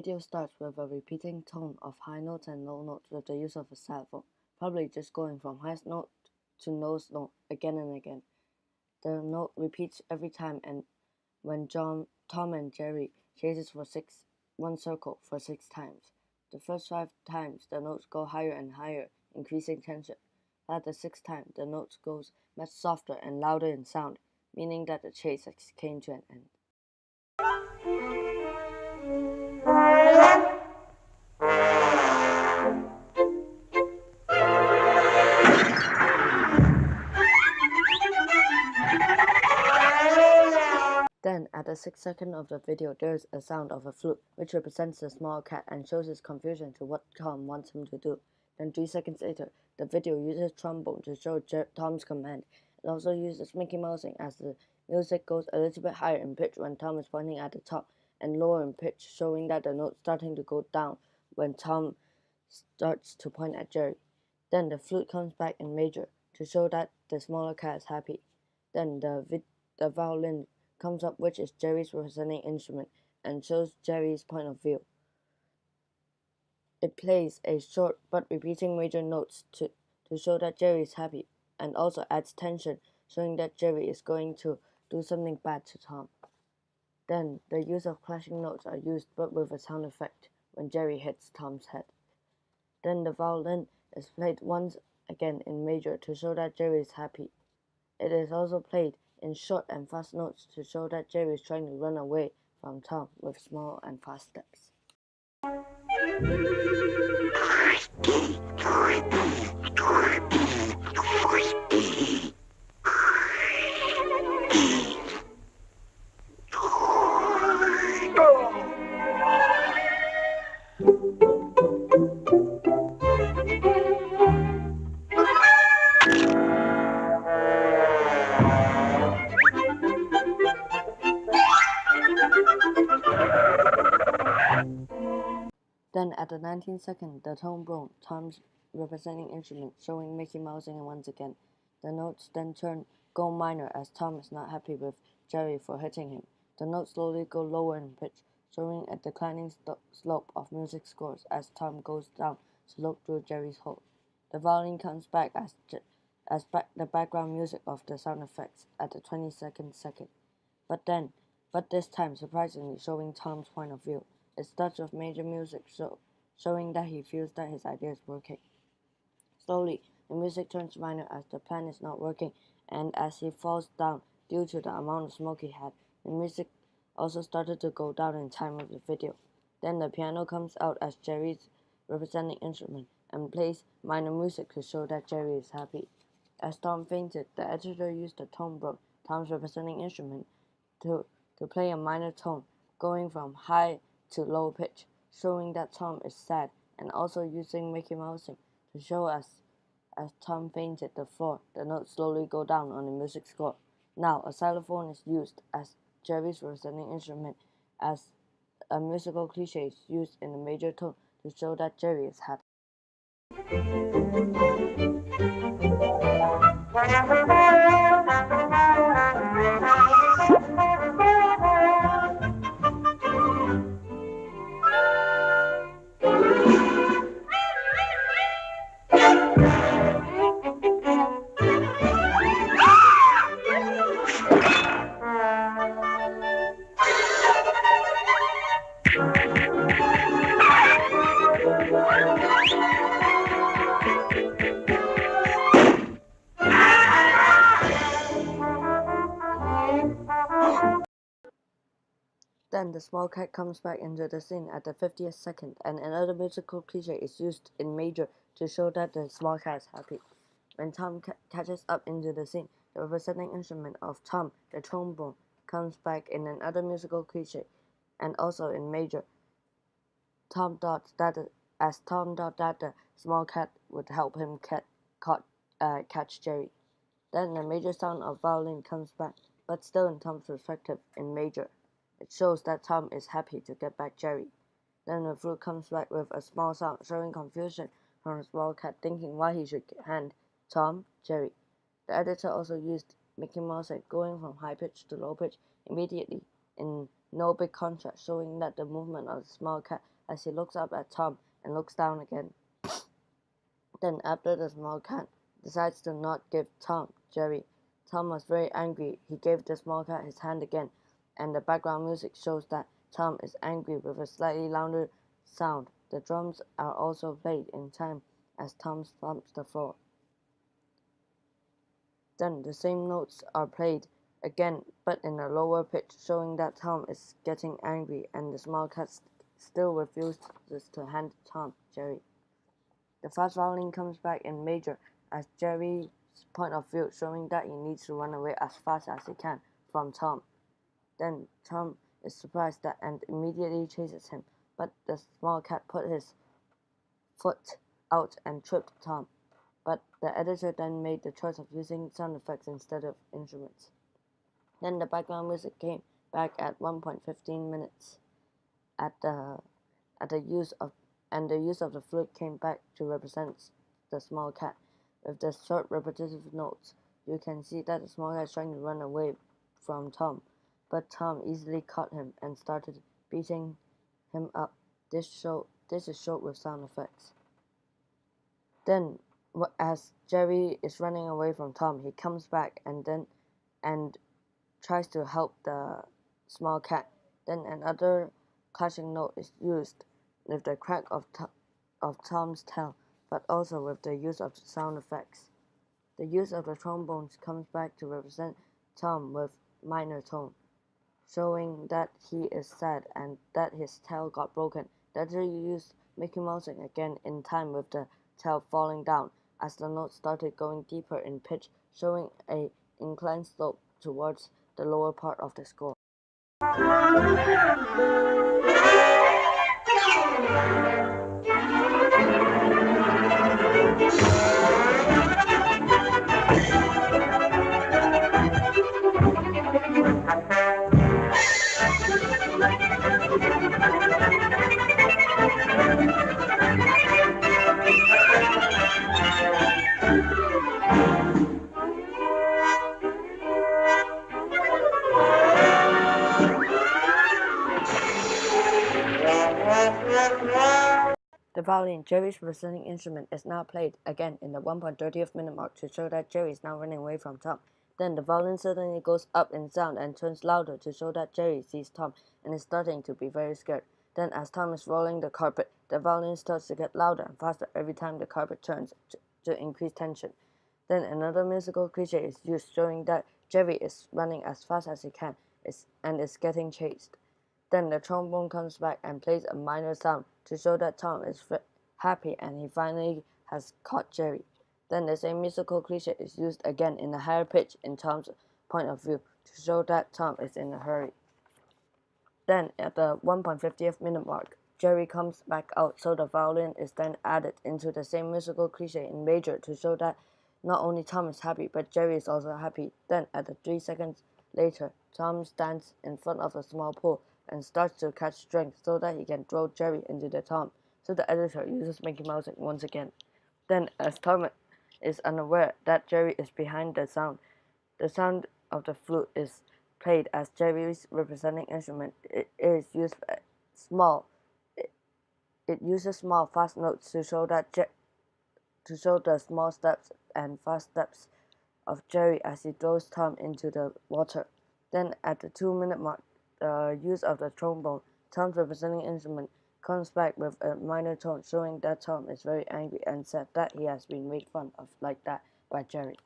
video starts with a repeating tone of high notes and low notes with the use of a xylophone, probably just going from highest note to lowest note again and again. The note repeats every time, and when Tom and Jerry chases for one circle for 6 times. The first 5 times the notes go higher and higher, increasing tension. At the 6th time, the notes goes much softer and louder in sound, meaning that the chase has came to an end. Then, at the 6th second of the video, there is a sound of a flute, which represents the small cat and shows his confusion to what Tom wants him to do. Then 3 seconds later, the video uses trombone to show Tom's command. It also uses Mickey Mousing as the music goes a little bit higher in pitch when Tom is pointing at the top, and lower in pitch, showing that the note's starting to go down when Tom starts to point at Jerry. Then the flute comes back in major to show that the smaller cat is happy. Then the violin comes up, which is Jerry's representing instrument, and shows Jerry's point of view. It plays a short but repeating major notes to show that Jerry is happy, and also adds tension, showing that Jerry is going to do something bad to Tom. Then the use of clashing notes are used, but with a sound effect when Jerry hits Tom's head. Then the violin is played once again in major to show that Jerry is happy. It is also played in short and fast notes to show that Jerry is trying to run away from Tom with small and fast steps. Then at the 19th second, the trombone, Tom's representing instrument, showing Mickey Mousing once again. The notes then turn go minor as Tom is not happy with Jerry for hitting him. The notes slowly go lower in pitch, showing a declining slope of music scores as Tom goes down to look through Jerry's hole. The violin comes back as the background music of the sound effects at the 22nd second. But this time, surprisingly, showing Tom's point of view. It starts with major music showing that he feels that his idea is working. Slowly, the music turns minor as the plan is not working, and as he falls down due to the amount of smoke he had. The music also started to go down in time with the video. Then the piano comes out as Jerry's representing instrument and plays minor music to show that Jerry is happy. As Tom fainted, the editor used the trombone, Tom's representing instrument, to play a minor tone, going from high to low pitch, showing that Tom is sad, and also using Mickey Mousing to show as Tom fainted the floor, the notes slowly go down on the music score. Now, a xylophone is used as Jerry's representing instrument, as a musical cliche is used in a major tone to show that Jerry is happy. Then the small cat comes back into the scene at the 50th second, and another musical cliche is used in major to show that the small cat is happy. When Tom catches up into the scene, the representing instrument of Tom, the trombone, comes back in another musical cliche, and also in major. Tom thought that the small cat would help him catch Jerry. Then the major sound of violin comes back, but still in Tom's perspective in major. It shows that Tom is happy to get back Jerry. Then the flute comes back with a small sound, showing confusion from the small cat thinking why he should hand Tom Jerry. The editor also used Mickey Mouse going from high pitch to low pitch immediately in no big contrast, showing that the movement of the small cat as he looks up at Tom and looks down again. Then, after the small cat decides to not give Tom Jerry, Tom was very angry. He gave the small cat his hand again, and the background music shows that Tom is angry with a slightly louder sound. The drums are also played in time as Tom stomps the floor. Then the same notes are played again, but in a lower pitch, showing that Tom is getting angry, and the small cat still refuses to hand Tom Jerry. The fast violin comes back in major as Jerry's point of view, showing that he needs to run away as fast as he can from Tom. Then Tom is surprised and immediately chases him, but the small cat put his foot out and tripped Tom. But the editor then made the choice of using sound effects instead of instruments. Then the background music came back at 1.15 minutes at the use of the flute came back to represent the small cat. With the short repetitive notes, you can see that the small cat is trying to run away from Tom, but Tom easily caught him and started beating him up. This is showed with sound effects. Then, as Jerry is running away from Tom, he comes back and tries to help the small cat. Then another clashing note is used with the crack of Tom's tail, but also with the use of sound effects. The use of the trombones comes back to represent Tom with minor tone, showing that he is sad and that his tail got broken. The editor used Mickey Mousing again in time with the tail falling down as the notes started going deeper in pitch, showing an inclined slope towards the lower part of the score. The violin, Jerry's representing instrument, is now played again in the 1.30th minute mark to show that Jerry is now running away from Tom. Then the violin suddenly goes up in sound and turns louder to show that Jerry sees Tom and is starting to be very scared. Then as Tom is rolling the carpet, the violin starts to get louder and faster every time the carpet turns to increase tension. Then another musical cliche is used, showing that Jerry is running as fast as he can and is getting chased. Then the trombone comes back and plays a minor sound to show that Tom is happy and he finally has caught Jerry. Then the same musical cliche is used again in a higher pitch in Tom's point of view to show that Tom is in a hurry. Then at the 1.50th minute mark, Jerry comes back out, so the violin is then added into the same musical cliche in major to show that not only Tom is happy, but Jerry is also happy. Then at the 3 seconds later, Tom stands in front of a small pool and starts to catch strength so that he can throw Jerry into the Tom. So the editor uses Mickey Mouse once again. Then, as Tom is unaware that Jerry is behind the sound of the flute is played as Jerry's representing instrument. It uses small, fast notes to show the small steps and fast steps of Jerry as he throws Tom into the water. Then, at the 2-minute mark, the use of the trombone, Tom's representing instrument, comes back with a minor tone, showing that Tom is very angry and sad that he has been made fun of like that by Jerry.